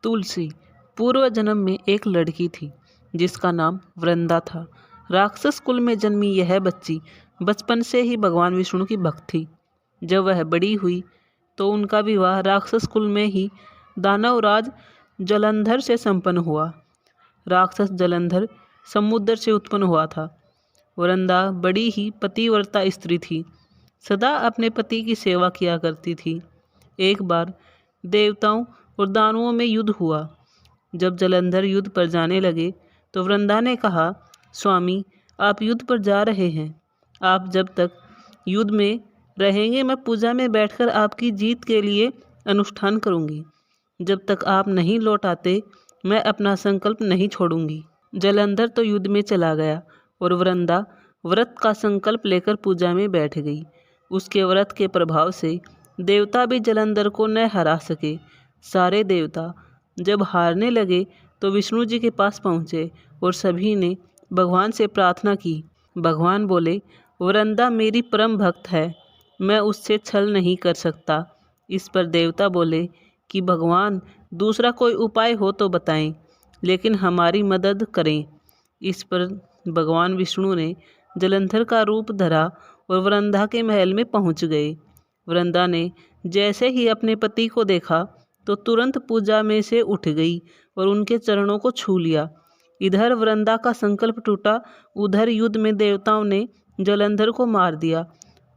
तुलसी पूर्व जन्म में एक लड़की थी जिसका नाम वृंदा था। राक्षस कुल में जन्मी यह बच्ची बचपन से ही भगवान विष्णु की भक्त थी। जब वह बड़ी हुई तो उनका विवाह राक्षस कुल में ही दानवराज जलंधर से संपन्न हुआ। राक्षस जलंधर समुद्र से उत्पन्न हुआ था। वृंदा बड़ी ही पतिव्रता स्त्री थी, सदा अपने पति की सेवा किया करती थी। एक बार देवताओं और दानवों में युद्ध हुआ। जब जलंधर युद्ध पर जाने लगे तो वृंदा ने कहा, स्वामी आप युद्ध पर जा रहे हैं, आप जब तक युद्ध में रहेंगे मैं पूजा में बैठकर आपकी जीत के लिए अनुष्ठान करूंगी। जब तक आप नहीं लौट आते मैं अपना संकल्प नहीं छोड़ूंगी। जलंधर तो युद्ध में चला गया और वृंदा व्रत का संकल्प लेकर पूजा में बैठ गई। उसके व्रत के प्रभाव से देवता भी जलंधर को न हरा सके। सारे देवता जब हारने लगे तो विष्णु जी के पास पहुँचे और सभी ने भगवान से प्रार्थना की। भगवान बोले, वृंदा मेरी परम भक्त है, मैं उससे छल नहीं कर सकता। इस पर देवता बोले कि भगवान दूसरा कोई उपाय हो तो बताएं, लेकिन हमारी मदद करें। इस पर भगवान विष्णु ने जलंधर का रूप धरा और वृंदा के महल में पहुंच गए। वृंदा ने जैसे ही अपने पति को देखा तो तुरंत पूजा में से उठ गई और उनके चरणों को छू लिया। इधर वृंदा का संकल्प टूटा, उधर युद्ध में देवताओं ने जलंधर को मार दिया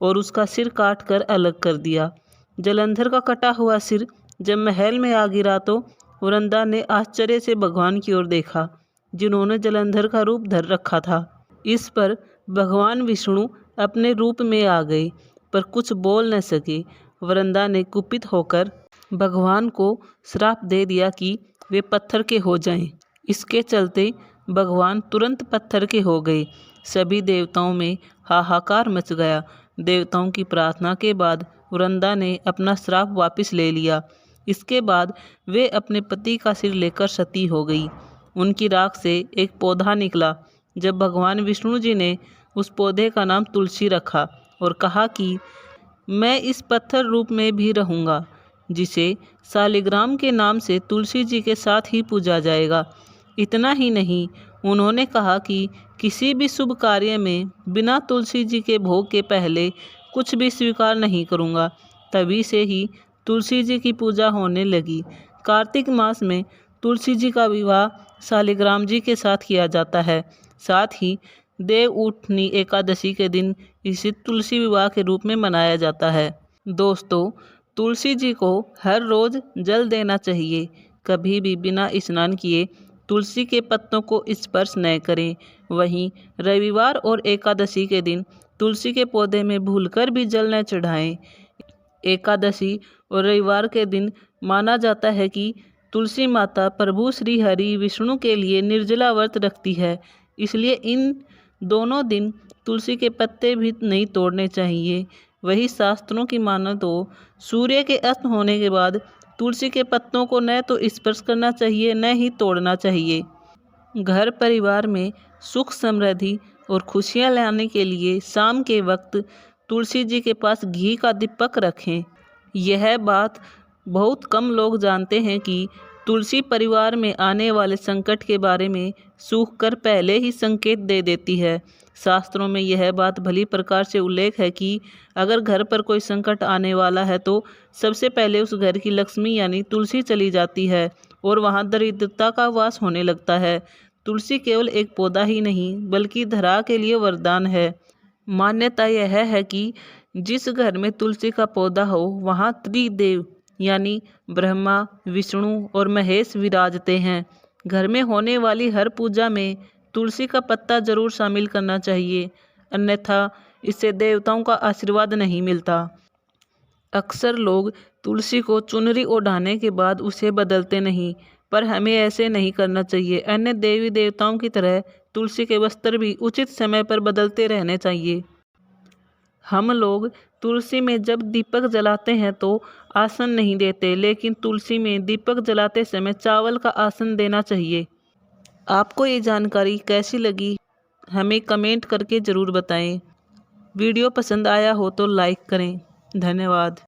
और उसका सिर काट कर अलग कर दिया। जलंधर का कटा हुआ सिर जब महल में आ गिरा तो वृंदा ने आश्चर्य से भगवान की ओर देखा, जिन्होंने जलंधर का रूप धर रखा था। इस पर भगवान विष्णु अपने रूप में आ गए पर कुछ बोल न सके। वृंदा ने कुपित होकर भगवान को श्राप दे दिया कि वे पत्थर के हो जाएं। इसके चलते भगवान तुरंत पत्थर के हो गए। सभी देवताओं में हाहाकार मच गया। देवताओं की प्रार्थना के बाद वृंदा ने अपना श्राप वापस ले लिया। इसके बाद वे अपने पति का सिर लेकर सती हो गई। उनकी राख से एक पौधा निकला। जब भगवान विष्णु जी ने उस पौधे का नाम तुलसी रखा और कहा कि मैं इस पत्थर रूप में भी रहूँगा, जिसे शालिग्राम के नाम से तुलसी जी के साथ ही पूजा जाएगा। इतना ही नहीं, उन्होंने कहा कि किसी भी शुभ कार्य में बिना तुलसी जी के भोग के पहले कुछ भी स्वीकार नहीं करूँगा। तभी से ही तुलसी जी की पूजा होने लगी। कार्तिक मास में तुलसी जी का विवाह शालिग्राम जी के साथ किया जाता है। साथ ही देवउठनी एकादशी के दिन इसे तुलसी विवाह के रूप में मनाया जाता है। दोस्तों, तुलसी जी को हर रोज़ जल देना चाहिए। कभी भी बिना स्नान किए तुलसी के पत्तों को स्पर्श न करें। वहीं रविवार और एकादशी के दिन तुलसी के पौधे में भूलकर भी जल न चढ़ाएं। एकादशी और रविवार के दिन माना जाता है कि तुलसी माता प्रभु श्री हरि विष्णु के लिए निर्जला व्रत रखती है, इसलिए इन दोनों दिन तुलसी के पत्ते भी नहीं तोड़ने चाहिए। वही शास्त्रों की मानो तो सूर्य के अस्त होने के बाद तुलसी के पत्तों को न तो स्पर्श करना चाहिए न ही तोड़ना चाहिए। घर परिवार में सुख समृद्धि और खुशियां लाने के लिए शाम के वक्त तुलसी जी के पास घी का दीपक रखें। यह बात बहुत कम लोग जानते हैं कि तुलसी परिवार में आने वाले संकट के बारे में सूख कर पहले ही संकेत दे देती है। शास्त्रों में यह बात भली प्रकार से उल्लेख है कि अगर घर पर कोई संकट आने वाला है तो सबसे पहले उस घर की लक्ष्मी यानी तुलसी चली जाती है और वहां दरिद्रता का वास होने लगता है। तुलसी केवल एक पौधा ही नहीं बल्कि धरा के लिए वरदान है। मान्यता यह है कि जिस घर में तुलसी का पौधा हो वहाँ त्रिदेव यानी ब्रह्मा, विष्णु और महेश विराजते हैं। घर में होने वाली हर पूजा में तुलसी का पत्ता जरूर शामिल करना चाहिए, अन्यथा इससे देवताओं का आशीर्वाद नहीं मिलता। अक्सर लोग तुलसी को चुनरी ओढ़ाने के बाद उसे बदलते नहीं, पर हमें ऐसे नहीं करना चाहिए। अन्य देवी देवताओं की तरह तुलसी के वस्त्र भी उचित समय पर बदलते रहने चाहिए। हम लोग तुलसी में जब दीपक जलाते हैं तो आसन नहीं देते, लेकिन तुलसी में दीपक जलाते समय चावल का आसन देना चाहिए। आपको ये जानकारी कैसी लगी हमें कमेंट करके ज़रूर बताएं। वीडियो पसंद आया हो तो लाइक करें। धन्यवाद।